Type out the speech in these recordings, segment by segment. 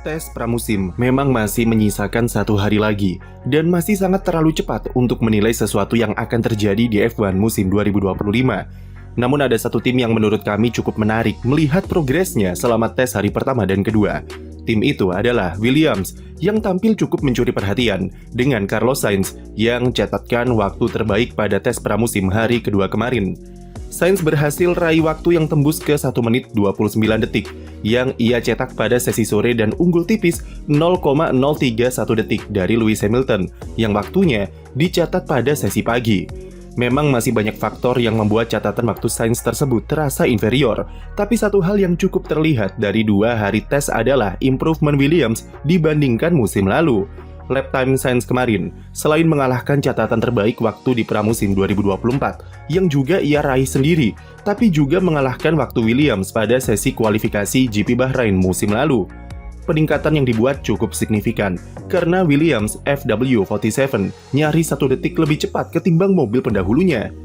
Tes pramusim memang masih menyisakan 1 hari lagi dan masih sangat terlalu cepat untuk menilai sesuatu yang akan terjadi di F1 musim 2025. Namun ada satu tim yang menurut kami cukup menarik melihat progresnya selama tes hari pertama dan kedua. Tim itu adalah Williams yang tampil cukup mencuri perhatian dengan Carlos Sainz yang catatkan waktu terbaik pada tes pramusim hari kedua kemarin. Sainz berhasil raih waktu yang tembus ke 1 menit 29 detik yang ia cetak pada sesi sore dan unggul tipis 0,031 detik dari Lewis Hamilton yang waktunya dicatat pada sesi pagi. Memang masih banyak faktor yang membuat catatan waktu Sainz tersebut terasa inferior, tapi satu hal yang cukup terlihat dari 2 hari tes adalah improvement Williams dibandingkan musim lalu. Lap time Sainz kemarin, selain mengalahkan catatan terbaik waktu di pramusim 2024 yang juga ia raih sendiri, tapi juga mengalahkan waktu Williams pada sesi kualifikasi GP Bahrain musim lalu. Peningkatan yang dibuat cukup signifikan, karena Williams FW47 nyaris 1 detik lebih cepat ketimbang mobil pendahulunya.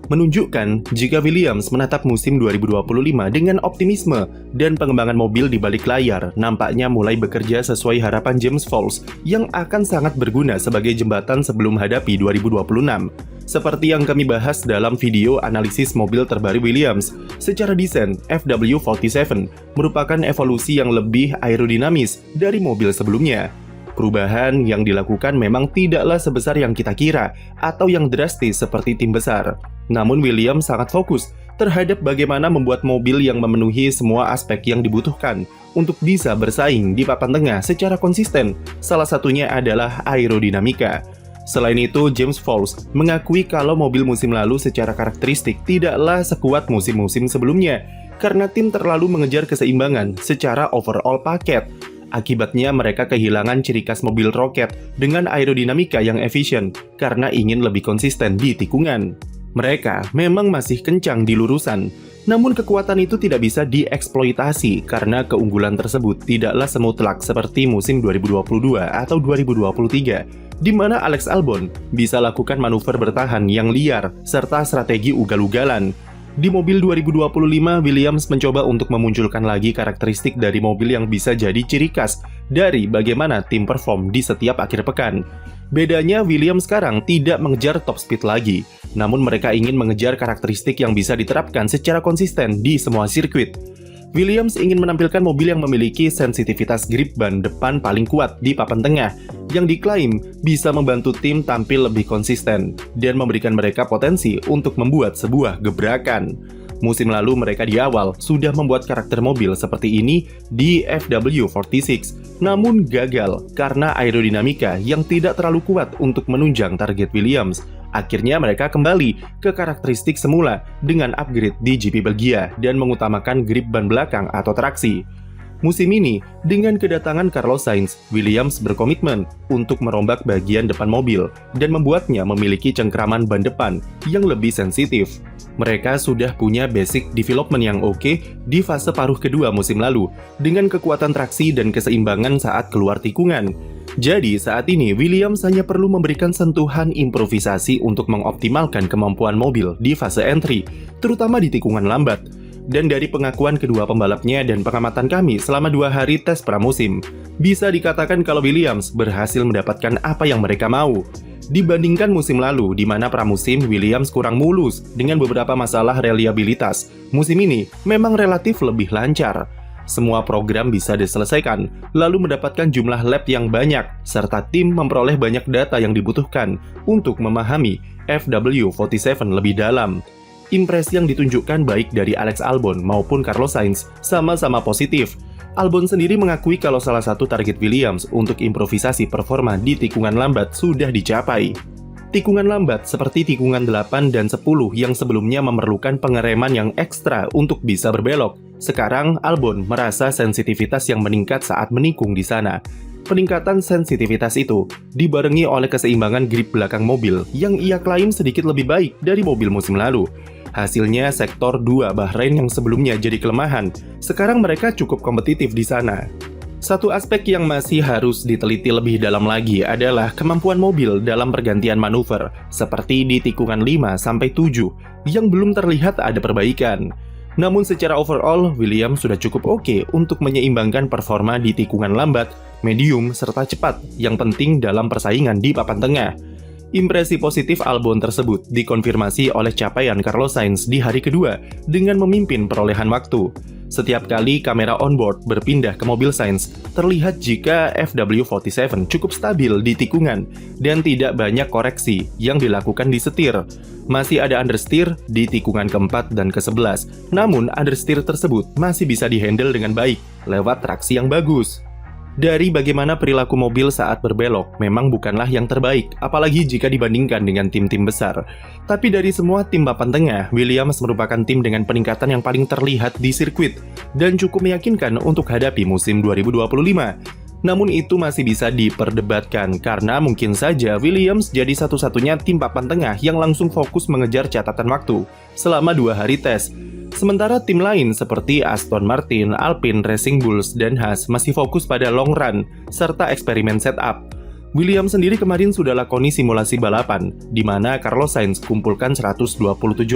Menunjukkan jika Williams menatap musim 2025 dengan optimisme dan pengembangan mobil di balik layar nampaknya mulai bekerja sesuai harapan James Vowles yang akan sangat berguna sebagai jembatan sebelum hadapi 2026. Seperti yang kami bahas dalam video analisis mobil terbaru Williams, secara desain FW47 merupakan evolusi yang lebih aerodinamis dari mobil sebelumnya. Perubahan yang dilakukan memang tidaklah sebesar yang kita kira atau yang drastis seperti tim besar. Namun Williams sangat fokus terhadap bagaimana membuat mobil yang memenuhi semua aspek yang dibutuhkan untuk bisa bersaing di papan tengah secara konsisten. Salah satunya adalah aerodinamika. Selain itu, James Vowles mengakui kalau mobil musim lalu secara karakteristik tidaklah sekuat musim-musim sebelumnya karena tim terlalu mengejar keseimbangan secara overall paket. Akibatnya mereka kehilangan ciri khas mobil roket dengan aerodinamika yang efisien karena ingin lebih konsisten di tikungan. Mereka memang masih kencang di lurusan, namun kekuatan itu tidak bisa dieksploitasi karena keunggulan tersebut tidaklah semutlak seperti musim 2022 atau 2023, di mana Alex Albon bisa lakukan manuver bertahan yang liar serta strategi ugal-ugalan. Di mobil 2025, Williams mencoba untuk memunculkan lagi karakteristik dari mobil yang bisa jadi ciri khas dari bagaimana tim perform di setiap akhir pekan. Bedanya, Williams sekarang tidak mengejar top speed lagi, namun mereka ingin mengejar karakteristik yang bisa diterapkan secara konsisten di semua sirkuit. Williams ingin menampilkan mobil yang memiliki sensitivitas grip ban depan paling kuat di papan tengah, yang diklaim bisa membantu tim tampil lebih konsisten dan memberikan mereka potensi untuk membuat sebuah gebrakan. Musim lalu mereka di awal sudah membuat karakter mobil seperti ini di FW46, namun gagal karena aerodinamika yang tidak terlalu kuat untuk menunjang target Williams. Akhirnya mereka kembali ke karakteristik semula dengan upgrade di GP Belgia dan mengutamakan grip ban belakang atau traksi. Musim ini, dengan kedatangan Carlos Sainz, Williams berkomitmen untuk merombak bagian depan mobil dan membuatnya memiliki cengkraman ban depan yang lebih sensitif. Mereka sudah punya basic development yang oke di fase paruh kedua musim lalu dengan kekuatan traksi dan keseimbangan saat keluar tikungan. Jadi saat ini Williams hanya perlu memberikan sentuhan improvisasi untuk mengoptimalkan kemampuan mobil di fase entry, terutama di tikungan lambat. Dan dari pengakuan kedua pembalapnya dan pengamatan kami selama 2 hari tes pramusim, bisa dikatakan kalau Williams berhasil mendapatkan apa yang mereka mau. Dibandingkan musim lalu, di mana pramusim Williams kurang mulus dengan beberapa masalah reliabilitas, musim ini memang relatif lebih lancar. Semua program bisa diselesaikan, lalu mendapatkan jumlah lap yang banyak, serta tim memperoleh banyak data yang dibutuhkan untuk memahami FW47 lebih dalam. Impresi yang ditunjukkan baik dari Alex Albon maupun Carlos Sainz sama-sama positif. Albon sendiri mengakui kalau salah satu target Williams untuk improvisasi performa di tikungan lambat sudah dicapai. Tikungan lambat seperti tikungan 8 dan 10 yang sebelumnya memerlukan pengereman yang ekstra untuk bisa berbelok. Sekarang Albon merasa sensitivitas yang meningkat saat menikung di sana. Peningkatan sensitivitas itu dibarengi oleh keseimbangan grip belakang mobil yang ia klaim sedikit lebih baik dari mobil musim lalu. Hasilnya sektor 2 Bahrain yang sebelumnya jadi kelemahan, sekarang mereka cukup kompetitif di sana. Satu aspek yang masih harus diteliti lebih dalam lagi adalah kemampuan mobil dalam pergantian manuver, seperti di tikungan 5-7, yang belum terlihat ada perbaikan. Namun secara overall, Williams sudah cukup oke untuk menyeimbangkan performa di tikungan lambat, medium, serta cepat yang penting dalam persaingan di papan tengah. Impresi positif Albon tersebut dikonfirmasi oleh capaian Carlos Sainz di hari kedua dengan memimpin perolehan waktu. Setiap kali kamera onboard berpindah ke mobil Sainz, terlihat jika FW47 cukup stabil di tikungan dan tidak banyak koreksi yang dilakukan di setir. Masih ada understeer di tikungan keempat dan ke-11, namun understeer tersebut masih bisa dihandle dengan baik lewat traksi yang bagus. Dari bagaimana perilaku mobil saat berbelok memang bukanlah yang terbaik, apalagi jika dibandingkan dengan tim-tim besar. Tapi dari semua tim papan tengah, Williams merupakan tim dengan peningkatan yang paling terlihat di sirkuit dan cukup meyakinkan untuk hadapi musim 2025. Namun itu masih bisa diperdebatkan karena mungkin saja Williams jadi satu-satunya tim papan tengah yang langsung fokus mengejar catatan waktu selama 2 hari tes. Sementara tim lain seperti Aston Martin, Alpine, Racing Bulls, dan Haas masih fokus pada long run serta eksperimen setup. Williams sendiri kemarin sudah lakoni simulasi balapan, di mana Carlos Sainz kumpulkan 127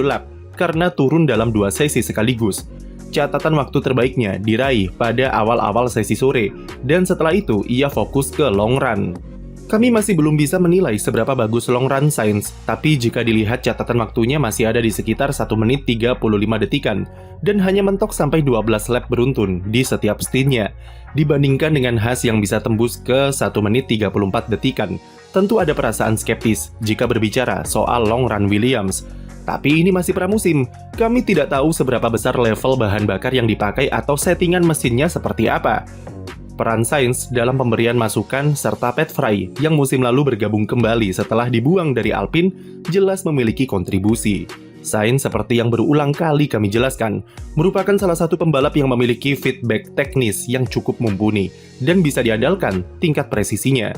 lap karena turun dalam 2 sesi sekaligus. Catatan waktu terbaiknya diraih pada awal-awal sesi sore, dan setelah itu ia fokus ke long run. Kami masih belum bisa menilai seberapa bagus long run Sainz, tapi jika dilihat catatan waktunya masih ada di sekitar 1 menit 35 detikan, dan hanya mentok sampai 12 lap beruntun di setiap stintnya, dibandingkan dengan Haas yang bisa tembus ke 1 menit 34 detikan. Tentu ada perasaan skeptis jika berbicara soal long run Williams. Tapi ini masih pramusim, kami tidak tahu seberapa besar level bahan bakar yang dipakai atau settingan mesinnya seperti apa. Peran Sainz dalam pemberian masukan serta Pat Fry yang musim lalu bergabung kembali setelah dibuang dari Alpine jelas memiliki kontribusi. Sainz seperti yang berulang kali kami jelaskan, merupakan salah satu pembalap yang memiliki feedback teknis yang cukup mumpuni dan bisa diandalkan tingkat presisinya.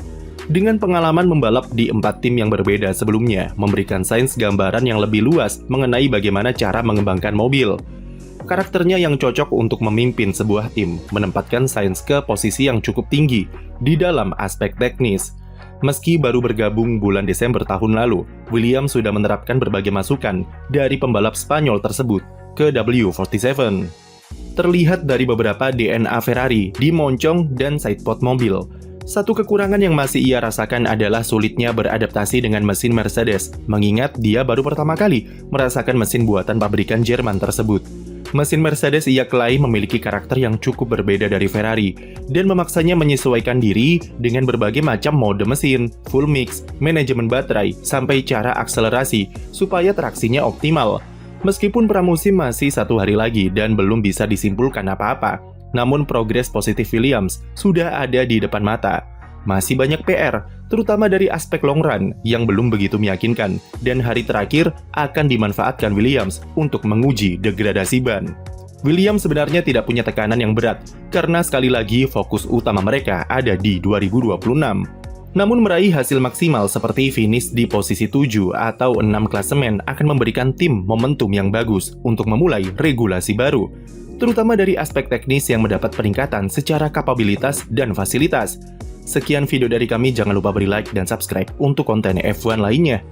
Dengan pengalaman membalap di 4 tim yang berbeda sebelumnya, memberikan Sainz gambaran yang lebih luas mengenai bagaimana cara mengembangkan mobil. Karakternya yang cocok untuk memimpin sebuah tim menempatkan Sainz ke posisi yang cukup tinggi di dalam aspek teknis. Meski baru bergabung bulan Desember tahun lalu, Williams sudah menerapkan berbagai masukan dari pembalap Spanyol tersebut ke W47. Terlihat dari beberapa DNA Ferrari di moncong dan sidepod mobil. Satu kekurangan yang masih ia rasakan adalah sulitnya beradaptasi dengan mesin Mercedes, mengingat dia baru pertama kali merasakan mesin buatan pabrikan Jerman tersebut. Mesin Mercedes ia klaim memiliki karakter yang cukup berbeda dari Ferrari dan memaksanya menyesuaikan diri dengan berbagai macam mode mesin, full mix, manajemen baterai, sampai cara akselerasi supaya traksinya optimal. Meskipun pramusim masih 1 hari lagi dan belum bisa disimpulkan apa-apa, namun progres positif Williams sudah ada di depan mata. Masih banyak PR, terutama dari aspek long run yang belum begitu meyakinkan, dan hari terakhir akan dimanfaatkan Williams untuk menguji degradasi ban. Williams sebenarnya tidak punya tekanan yang berat, karena sekali lagi fokus utama mereka ada di 2026. Namun meraih hasil maksimal seperti finish di posisi 7 atau 6 klasemen akan memberikan tim momentum yang bagus untuk memulai regulasi baru, terutama dari aspek teknis yang mendapat peningkatan secara kapabilitas dan fasilitas. Sekian video dari kami, jangan lupa beri like dan subscribe untuk konten F1 lainnya.